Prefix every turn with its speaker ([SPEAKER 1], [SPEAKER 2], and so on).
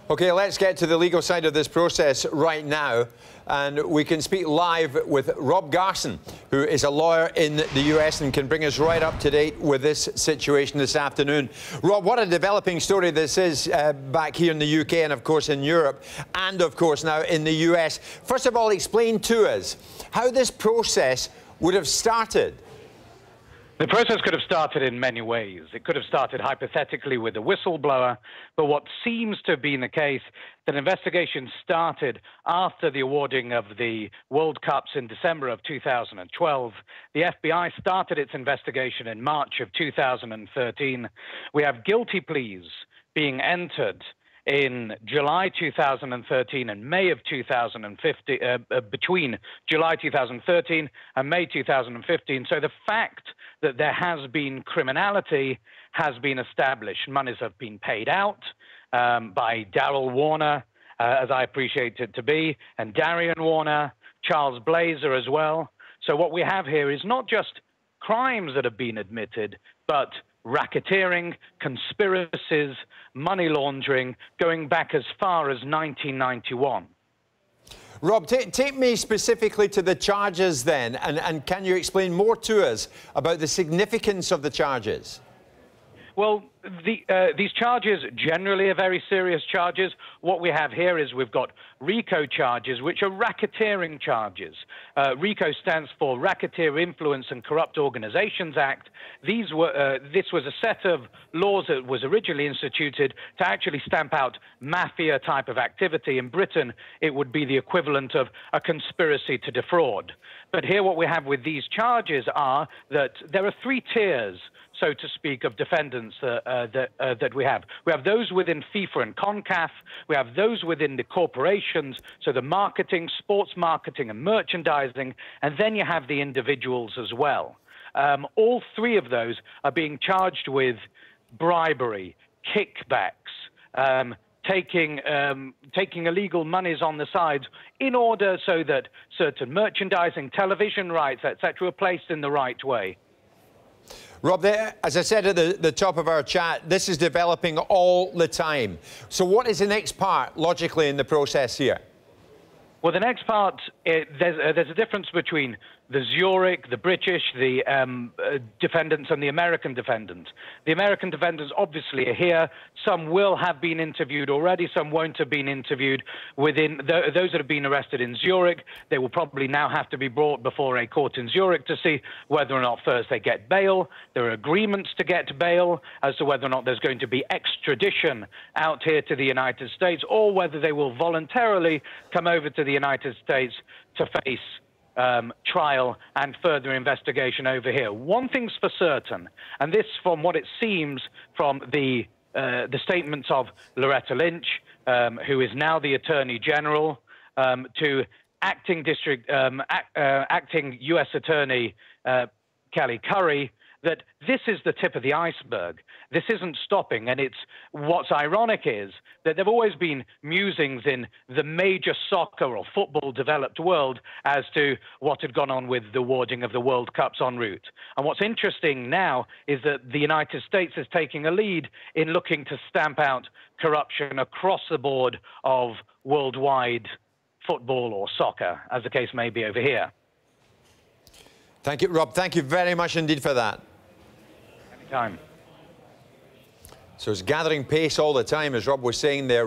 [SPEAKER 1] OK, let's get to the legal side of this process right now. And we can speak live with Rob Garson, who is a lawyer in the US and can bring us right up to date with this situation this afternoon. Rob, what a developing story this is back here in the UK and, of course, in Europe and, of course, now in the US. First of all, explain to us how this process would have started.
[SPEAKER 2] The process could have started in many ways. It could have started hypothetically with a whistleblower, but what seems to have been the case, that investigation started after the awarding of the World Cups in December of 2012. The FBI started its investigation in March of 2013. We have guilty pleas being entered in July 2013 and May of 2015, between July 2013 and May 2015. So the fact that there has been criminality has been established. Monies have been paid out by Daryl Warner, as I appreciate it to be, and Darian Warner, Charles Blazer as well. So what we have here is not just crimes that have been admitted, but racketeering, conspiracies, money laundering, going back as far as 1991.
[SPEAKER 1] Rob, take me specifically to the charges then, and can you explain more to us about the significance of the charges?
[SPEAKER 2] Well, these charges generally are very serious charges. What we have here is we've got RICO charges, which are racketeering charges. RICO stands for Racketeer Influence and Corrupt Organizations Act. This was a set of laws that was originally instituted to actually stamp out mafia type of activity. In Britain, it would be the equivalent of a conspiracy to defraud. But here what we have with these charges are that there are three tiers, so to speak, of defendants that we have. We have those within FIFA and CONCACAF. We have those within the corporations, so the marketing, sports marketing and merchandising, and then you have the individuals as well. All three of those are being charged with bribery, kickbacks, taking illegal monies on the side in order so that certain merchandising, television rights, etc., are placed in the right way.
[SPEAKER 1] Rob, as I said at the top of our chat, this is developing all the time. So what is the next part, logically, in the process here?
[SPEAKER 2] Well, the next part, there's a difference between the Zurich, the British, the defendants, and the American defendants. The American defendants obviously are here. Some will have been interviewed already. Some won't have been interviewed. Within those that have been arrested in Zurich, they will probably now have to be brought before a court in Zurich to see whether or not first they get bail. There are agreements to get bail as to whether or not there's going to be extradition out here to the United States, or whether they will voluntarily come over to the United States to face trial and further investigation over here. One thing's for certain, and this from what it seems from the statements of Loretta Lynch, who is now the Attorney General, to acting U.S. Attorney Kelly Curry, that this is the tip of the iceberg. This isn't stopping, and what's ironic is that there have always been musings in the major soccer or football developed world as to what had gone on with the awarding of the World Cups en route. And what's interesting now is that the United States is taking a lead in looking to stamp out corruption across the board of worldwide football or soccer, as the case may be over here.
[SPEAKER 1] Thank you, Rob. Thank you very much indeed for that.
[SPEAKER 2] Anytime.
[SPEAKER 1] So it's gathering pace all the time, as Rob was saying there.